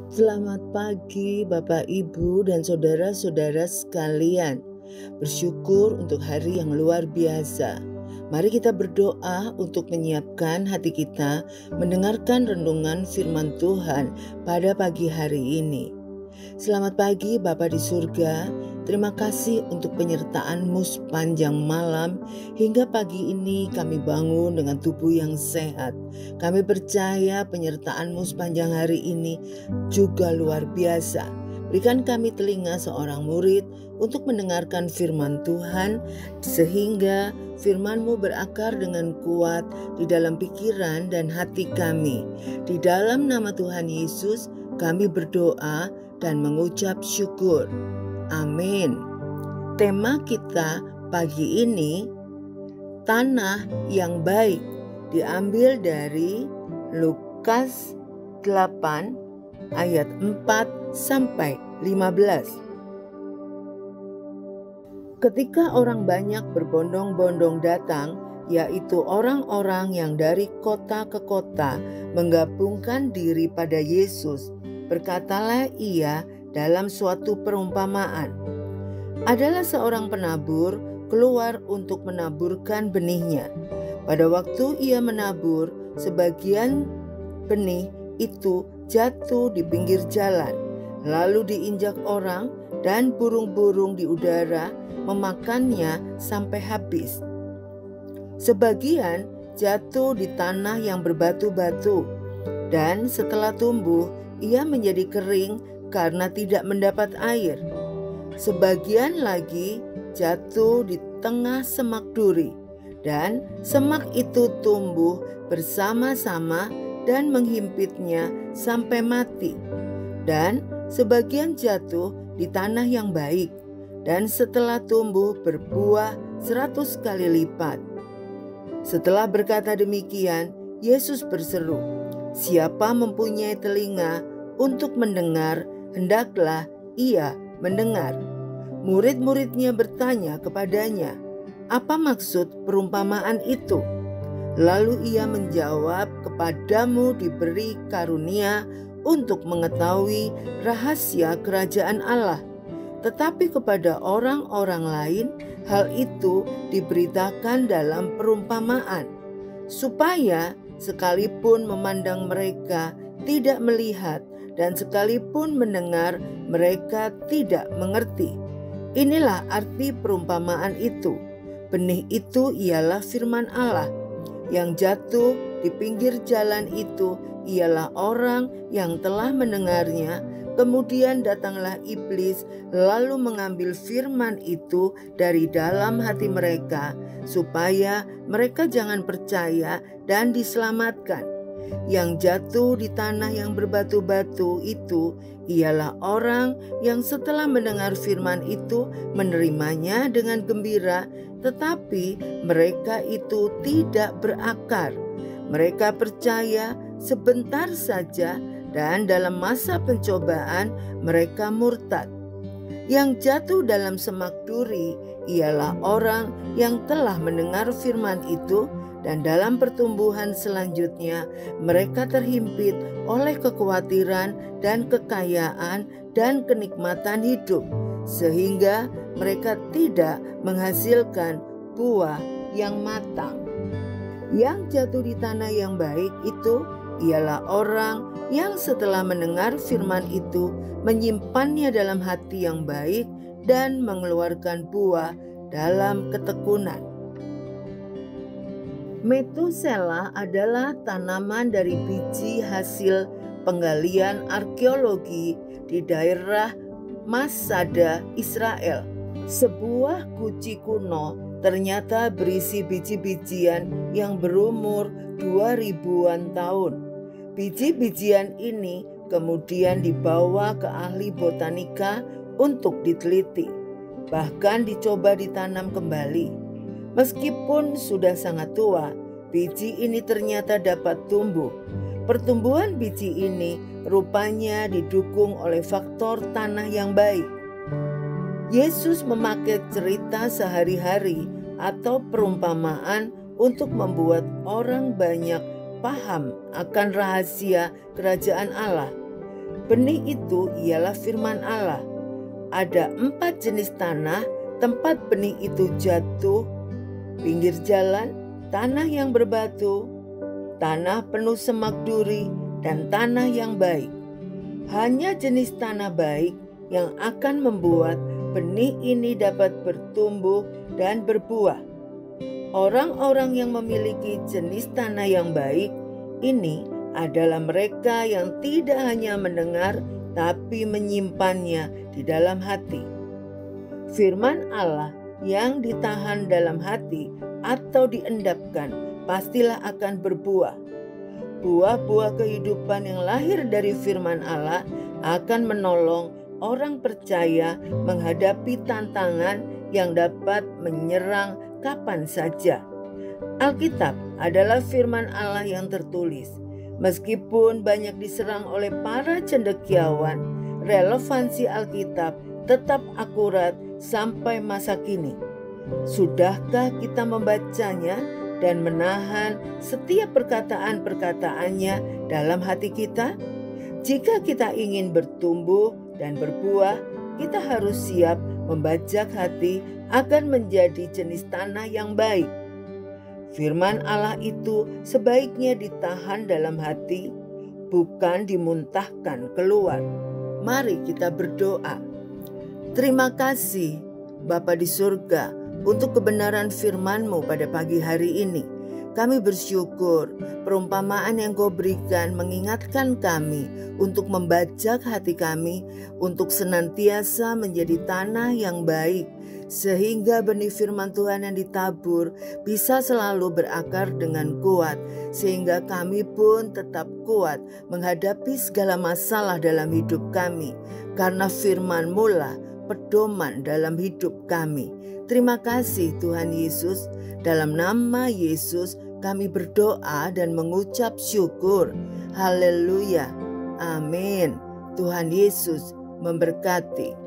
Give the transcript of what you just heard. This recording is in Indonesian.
Selamat pagi Bapak, Ibu, dan saudara-saudara sekalian. Bersyukur untuk hari yang luar biasa. Mari kita berdoa untuk menyiapkan hati kita mendengarkan renungan firman Tuhan pada pagi hari ini. Selamat pagi Bapa di surga, terima kasih untuk penyertaan-Mu sepanjang malam. Hingga pagi ini kami bangun dengan tubuh yang sehat. Kami percaya penyertaan-Mu sepanjang hari ini juga luar biasa. Berikan kami telinga seorang murid untuk mendengarkan firman Tuhan, sehingga firman-Mu berakar dengan kuat di dalam pikiran dan hati kami. Di dalam nama Tuhan Yesus kami berdoa dan mengucap syukur. Amin. Tema kita pagi ini, tanah yang baik, diambil dari Lukas 8 ayat 4 sampai 15. Ketika orang banyak berbondong-bondong datang, yaitu orang-orang yang dari kota ke kota menggabungkan diri pada Yesus, berkatalah ia dalam suatu perumpamaan. Adalah seorang penabur keluar untuk menaburkan benihnya. Pada waktu ia menabur, sebagian benih itu jatuh di pinggir jalan, lalu diinjak orang dan burung-burung di udara memakannya sampai habis. Sebagian jatuh di tanah yang berbatu-batu, dan setelah tumbuh, ia menjadi kering karena tidak mendapat air. Sebagian lagi jatuh di tengah semak duri, dan semak itu tumbuh bersama-sama dan menghimpitnya sampai mati. Dan sebagian jatuh di tanah yang baik, dan setelah tumbuh berbuah 100 kali lipat. Setelah berkata demikian, Yesus berseru, "Siapa mempunyai telinga untuk mendengar, hendaklah ia mendengar." Murid-muridnya bertanya kepadanya, "Apa maksud perumpamaan itu?" Lalu ia menjawab, "Kepadamu diberi karunia untuk mengetahui rahasia kerajaan Allah. Tetapi kepada orang-orang lain, hal itu diberitakan dalam perumpamaan, supaya sekalipun memandang mereka tidak melihat, dan sekalipun mendengar mereka tidak mengerti." Inilah arti perumpamaan itu. Benih itu ialah firman Allah. Yang jatuh di pinggir jalan itu ialah orang yang telah mendengarnya. Kemudian datanglah iblis lalu mengambil firman itu dari dalam hati mereka, supaya mereka jangan percaya dan diselamatkan. Yang jatuh di tanah yang berbatu-batu itu ialah orang yang setelah mendengar firman itu menerimanya dengan gembira, tetapi mereka itu tidak berakar. Mereka percaya sebentar saja, dan dalam masa pencobaan mereka murtad. Yang jatuh dalam semak duri ialah orang yang telah mendengar firman itu, dan dalam pertumbuhan selanjutnya mereka terhimpit oleh kekhawatiran dan kekayaan dan kenikmatan hidup, sehingga mereka tidak menghasilkan buah yang matang. Yang jatuh di tanah yang baik itu ialah orang yang setelah mendengar firman itu menyimpannya dalam hati yang baik dan mengeluarkan buah dalam ketekunan. Metusela adalah tanaman dari biji hasil penggalian arkeologi di daerah Masada, Israel. Sebuah guci kuno ternyata berisi biji-bijian yang berumur 2000-an tahun. Biji-bijian ini kemudian dibawa ke ahli botanika untuk diteliti, bahkan dicoba ditanam kembali. Meskipun sudah sangat tua, biji ini ternyata dapat tumbuh. Pertumbuhan biji ini rupanya didukung oleh faktor tanah yang baik. Yesus memakai cerita sehari-hari atau perumpamaan untuk membuat orang banyak paham akan rahasia kerajaan Allah. Benih itu ialah firman Allah. Ada 4 jenis tanah tempat benih itu jatuh: pinggir jalan, tanah yang berbatu, tanah penuh semak duri, dan tanah yang baik. Hanya jenis tanah baik yang akan membuat benih ini dapat bertumbuh dan berbuah. Orang-orang yang memiliki jenis tanah yang baik ini adalah mereka yang tidak hanya mendengar tapi menyimpannya di dalam hati. Firman Allah yang ditahan dalam hati atau diendapkan pastilah akan berbuah. Buah-buah kehidupan yang lahir dari firman Allah akan menolong orang percaya menghadapi tantangan yang dapat menyerang kapan saja. Alkitab adalah firman Allah yang tertulis. Meskipun banyak diserang oleh para cendekiawan, relevansi Alkitab tetap akurat sampai masa kini. Sudahkah kita membacanya dan menahan setiap perkataan-perkataannya dalam hati kita? Jika kita ingin bertumbuh dan berbuah, kita harus siap membajak hati agar menjadi jenis tanah yang baik. Firman Allah itu sebaiknya ditahan dalam hati, bukan dimuntahkan keluar. Mari kita berdoa. Terima kasih Bapa di surga untuk kebenaran firman-Mu pada pagi hari ini. Kami bersyukur perumpamaan yang Kau berikan mengingatkan kami untuk membajak hati kami untuk senantiasa menjadi tanah yang baik, sehingga benih firman Tuhan yang ditabur bisa selalu berakar dengan kuat, sehingga kami pun tetap kuat menghadapi segala masalah dalam hidup kami, karena firman-Mu lah pedoman dalam hidup kami. Terima kasih Tuhan Yesus. Dalam nama Yesus kami berdoa dan mengucap syukur. Haleluya. Amin. Tuhan Yesus memberkati.